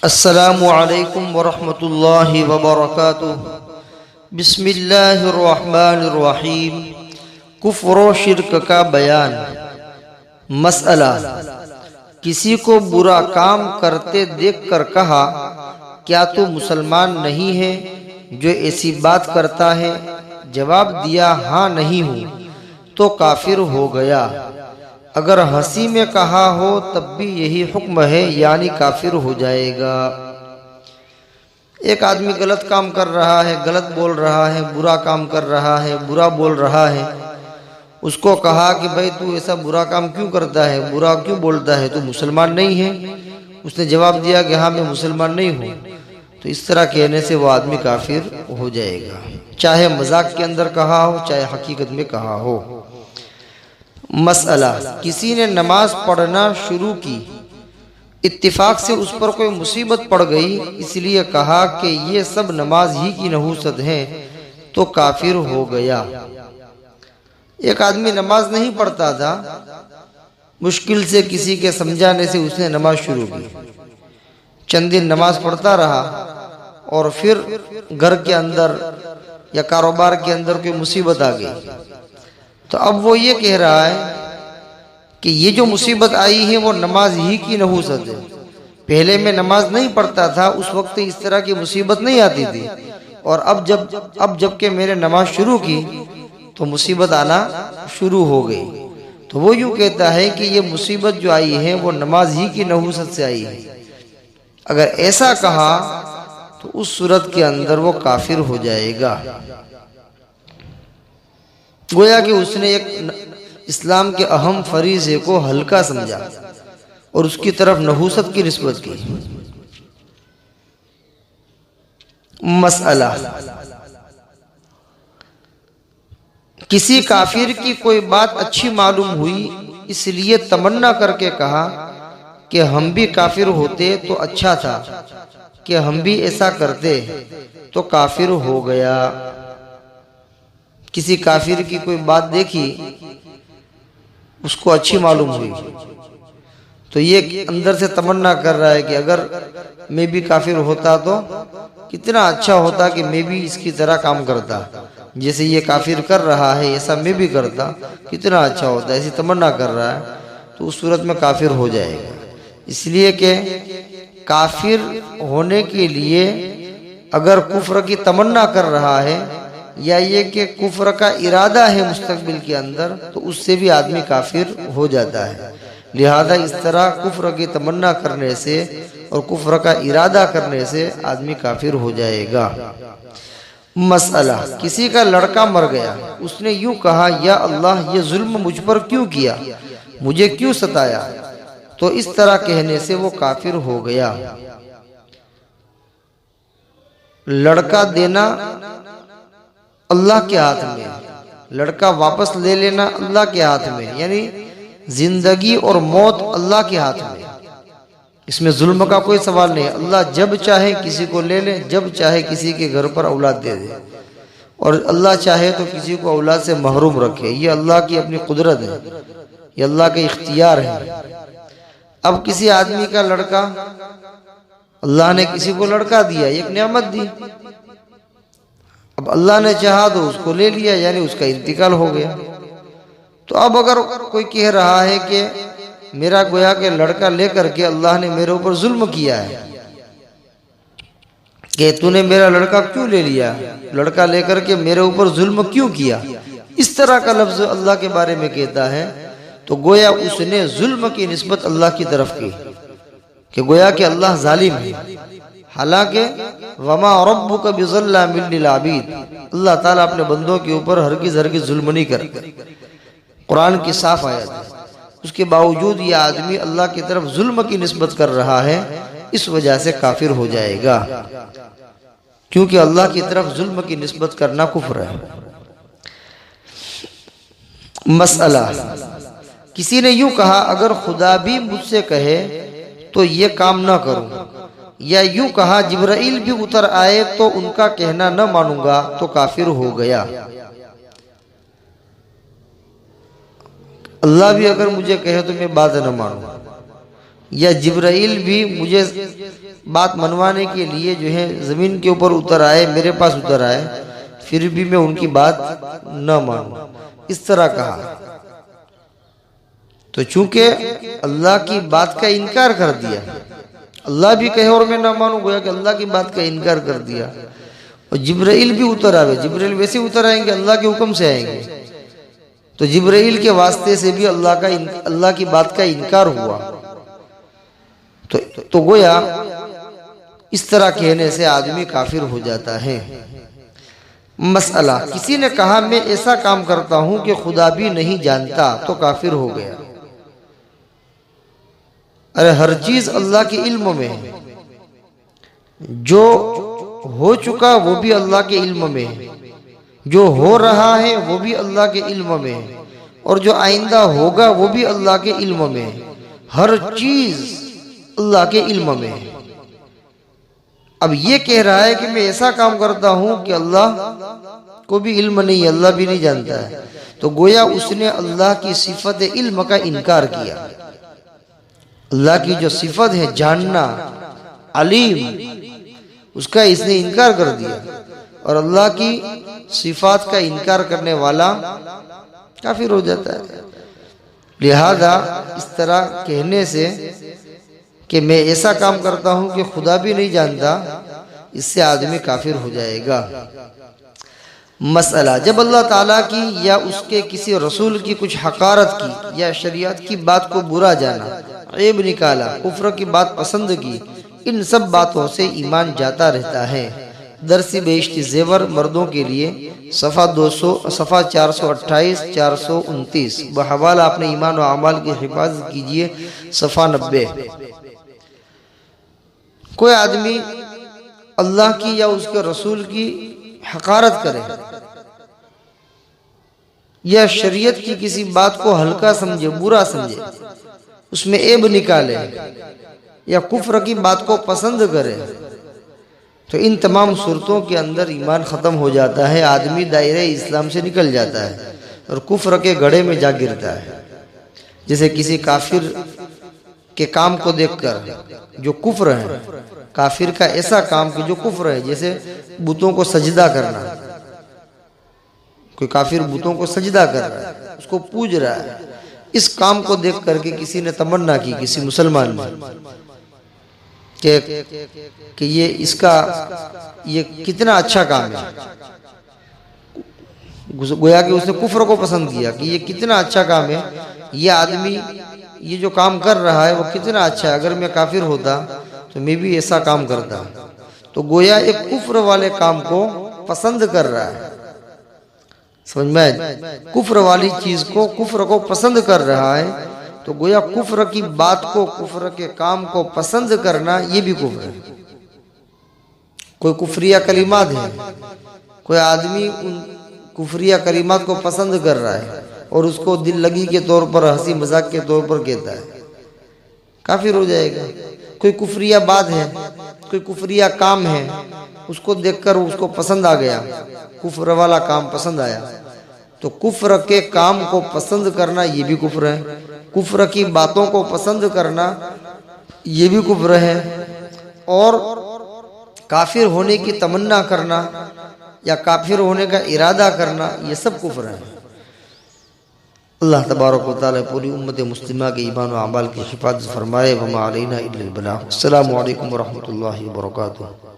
السلام علیکم ورحمۃ اللہ وبرکاتہ۔ بسم اللہ الرحمن الرحیم۔ کفر و شرک کا بیان۔ مسئلہ: کسی کو برا کام کرتے دیکھ کر کہا، کیا تو مسلمان نہیں ہے جو ایسی بات کرتا ہے؟ جواب دیا، ہاں نہیں ہوں، تو کافر ہو گیا۔ اگر ہنسی میں کہا ہو تب بھی یہی حکم ہے، یعنی کافر ہو جائے گا۔ ایک آدمی غلط کام کر رہا ہے، غلط بول رہا ہے، برا کام کر رہا ہے، برا بول رہا ہے۔ اس کو کہا کہ بھائی تو ایسا برا کام کیوں کرتا ہے، برا کیوں بولتا ہے، تو مسلمان نہیں ہے؟ اس نے جواب دیا کہ ہاں میں مسلمان نہیں ہوں، تو اس طرح کہنے سے وہ آدمی کافر ہو جائے گا، چاہے مذاق کے اندر کہا ہو چاہے حقیقت میں کہا ہو۔ مسئلہ: کسی نے نماز پڑھنا شروع کی، اتفاق سے اس پر کوئی مصیبت پڑ گئی، اس لیے کہا کہ یہ سب نماز ہی کی نحوست ہے، تو کافر ہو گیا۔ ایک آدمی نماز نہیں پڑھتا تھا، مشکل سے کسی کے سمجھانے سے اس نے نماز شروع کی، چند دن نماز پڑھتا رہا، اور پھر گھر کے اندر یا کاروبار کے اندر کوئی مصیبت آ گئی، تو اب وہ یہ کہہ رہا ہے کہ یہ جو مصیبت آئی ہے وہ نماز ہی کی نحوست ہے، پہلے میں نماز نہیں پڑھتا تھا، اس وقت اس طرح کی مصیبت نہیں آتی تھی، اور اب جب کہ میں نے نماز شروع کی تو مصیبت آنا شروع ہو گئی۔ تو وہ یوں کہتا ہے کہ یہ مصیبت جو آئی ہے وہ نماز ہی کی نحوست سے آئی ہے۔ اگر ایسا کہا تو اس صورت کے اندر وہ کافر ہو جائے گا، گویا کہ اس نے ایک اسلام کے اہم فریضے کو ہلکا سمجھا اور اس کی طرف نحوست کی نسبت کی۔ مسئلہ: کسی کافر کی کوئی بات اچھی معلوم ہوئی، اس لیے تمنا کر کے کہا کہ ہم بھی کافر ہوتے تو اچھا تھا، کہ ہم بھی ایسا کرتے، تو کافر ہو گیا۔ کسی کافر کی کوئی بات دیکھی، اس کو اچھی معلوم ہوئی، تو یہ اندر سے تمنا کر رہا ہے کہ اگر میں بھی کافر ہوتا تو کتنا اچھا ہوتا، کہ میں بھی اس کی طرح کام کرتا، جیسے یہ کافر کر رہا ہے ایسا میں بھی کرتا، کتنا اچھا ہوتا، ایسی تمنا کر رہا ہے، تو اس صورت میں کافر ہو جائے گا۔ اس لیے کہ کافر ہونے کے لیے اگر کفر کی تمنا کر رہا ہے یا یہ کہ کفر کا ارادہ ہے مستقبل کے اندر، تو اس سے بھی آدمی کافر ہو جاتا ہے۔ لہذا اس طرح کفر کی تمنا کرنے سے اور کفر کا ارادہ کرنے سے آدمی کافر ہو جائے گا۔ مسئلہ: کسی کا لڑکا مر گیا، اس نے یوں کہا، یا اللہ یہ ظلم مجھ پر کیوں کیا، مجھے کیوں ستایا، تو اس طرح کہنے سے وہ کافر ہو گیا۔ لڑکا دینا اللہ کے ہاتھ میں، لڑکا واپس لے لینا اللہ کے ہاتھ میں، یعنی زندگی اور موت اللہ کے ہاتھ میں، اس میں ظلم کا کوئی سوال نہیں۔ اللہ جب چاہے کسی کو لے لے، جب چاہے کسی کے گھر پر اولاد دے دے، اور اللہ چاہے تو کسی کو اولاد سے محروم رکھے، یہ اللہ کی اپنی قدرت ہے، یہ اللہ کا اختیار ہے۔ اب کسی آدمی کا لڑکا، اللہ نے کسی کو لڑکا دیا، ایک نعمت دی، اب اللہ نے چاہا تو اس کو لے لیا، یعنی اس کا انتقال ہو گیا۔ تو اب اگر کوئی کہہ رہا ہے کہ میرا گویا کہ لڑکا لے کر کے اللہ نے میرے اوپر ظلم کیا ہے، کہ تو نے میرا لڑکا کیوں لے لیا، لڑکا لے کر کے میرے اوپر ظلم کیوں کیا، اس طرح کا لفظ اللہ کے بارے میں کہتا ہے، تو گویا اس نے ظلم کی نسبت اللہ کی طرف کی، کہ گویا کہ اللہ ظالم ہے، حالانکہ وما ربک بظلام للعبید، اللہ تعالیٰ اپنے بندوں کے اوپر ہرگز ظلم نہیں کرتا، قرآن کی صاف آیت ہے۔ اس کے باوجود یہ آدمی اللہ کی طرف ظلم کی نسبت کر رہا ہے، اس وجہ سے کافر ہو جائے گا، کیونکہ اللہ کی طرف ظلم کی نسبت کرنا کفر ہے۔ مسئلہ: کسی نے یوں کہا، اگر خدا بھی مجھ سے کہے تو یہ کام نہ کروں، یا یوں کہا جبرائیل بھی اتر آئے تو ان کا کہنا نہ مانوں گا، تو کافر ہو گیا۔ اللہ بھی اگر مجھے کہے تو میں بات نہ مانوں، یا جبرائیل بھی مجھے بات منوانے کے لیے جو ہے زمین کے اوپر اتر آئے، میرے پاس اتر آئے، پھر بھی میں ان کی بات نہ مانوں، اس طرح کہا۔ تو چونکہ اللہ کی بات کا انکار کر دیا، اللہ بھی کہے اور میں نہ مانوں، گویا کہ اللہ کی بات کا انکار کر دیا۔ اور جبرائیل بھی اتر آئے، جبرائیل ویسے اتر آئیں گے، اللہ کے حکم سے آئیں گے، تو جبرائیل کے واسطے سے بھی اللہ کی بات کا انکار ہوا۔ تو گویا اس طرح کہنے سے آدمی کافر ہو جاتا ہے۔ مسئلہ، کسی نے کہا میں ایسا کام کرتا ہوں کہ خدا بھی نہیں جانتا، تو کافر ہو گیا۔ ارے ہر چیز اللہ کے علم میں ہے، جو ہو چکا وہ بھی اللہ کے علم میں ہے، جو ہو رہا ہے وہ بھی اللہ کے علم میں ہے، اور جو آئندہ ہوگا وہ بھی اللہ کے علم میں ہے۔ ہر چیز اللہ کے علم میں ہے۔ اب یہ کہہ رہا ہے کہ میں ایسا کام کرتا ہوں کہ اللہ کو بھی علم نہیں ہے، اللہ بھی نہیں جانتا ہے، تو گویا اس نے اللہ کی صفت علم کا انکار کیا۔ اللہ کی جو صفت ہے جاننا، علیم، اس کا اس نے انکار کر دیا، اور اللہ کی صفات کا انکار کرنے والا کافر ہو جاتا ہے۔ لہذا اس طرح کہنے سے کہ میں ایسا کام کرتا ہوں کہ خدا بھی نہیں جانتا، اس سے آدمی کافر ہو جائے گا۔ مسئلہ، جب اللہ تعالیٰ کی یا اس کے کسی رسول کی کچھ حقارت کی یا شریعت کی بات کو برا جانا، عیب نکالا، کفر کی بات پسند کی، ان سب باتوں سے ایمان جاتا رہتا ہے۔ درس بہشت زیور مردوں کے لیے، صفحہ 428 429، بحوالہ اپنے ایمان و اعمال کی حفاظت کیجئے، صفحہ 90۔ کوئی آدمی اللہ کی یا اس کے رسول کی حقارت کرے یا شریعت کی کسی بات کو ہلکا سمجھے، برا سمجھے، اس میں عیب نکالے یا کفر کی بات کو پسند کرے، تو ان تمام صورتوں کے اندر ایمان ختم ہو جاتا ہے، آدمی دائرہ اسلام سے نکل جاتا ہے اور کفر کے گڑھے میں جا گرتا ہے۔ جیسے کسی کافر کے کام کو دیکھ کر جو کفر ہے، کافر کا ایسا کام کہ جو کفر ہے، جیسے بتوں کو سجدہ کرنا، کوئی کافر بتوں کو سجدہ کر رہا ہے، اس کو پوج رہا ہے، اس کام کو دیکھ کر کے کسی نے تمنا کی، کسی مسلمان نے، کہ یہ کتنا اچھا کام ہے، گویا کہ اس نے کفر کو پسند کیا کہ یہ کتنا اچھا کام ہے، یہ آدمی یہ جو کام کر رہا ہے وہ کتنا اچھا ہے، اگر میں کافر ہوتا تو میں بھی ایسا کام کرتا۔ تو گویا ایک کفر والے کام کو پسند کر رہا ہے، سمجھ میں، کفر والی چیز کو، کفر کو پسند کر رہا ہے، تو گویا کفر کی بات کو، کفر کے کام کو پسند کرنا یہ بھی کفر ہے۔ کوئی کفریہ کلمات ہیں، کوئی آدمی ان کفریہ کلمات کو پسند کر رہا ہے اور اس کو دل لگی کے طور پر، ہنسی مذاق کے طور پر کہتا ہے، کافر ہو جائے گا۔ کوئی کفریہ بات ہے، کوئی کفریہ کام ہے، اس کو دیکھ کر اس کو پسند آ گیا، کفر والا کام پسند آیا، تو کفر کے کام کو پسند کرنا یہ بھی کفر ہے، کفر کی باتوں کو پسند کرنا یہ بھی کفر ہے، اور کافر ہونے کی تمنا کرنا یا کافر ہونے کا ارادہ کرنا یہ سب کفر ہے۔ اللہ تبارک و تعالی پوری امت مسلمہ کے ایمان و اعمال کی حفاظت فرمائے۔ وما علینا الا البلاغ۔ السلام علیکم ورحمۃ اللہ وبرکاتہ۔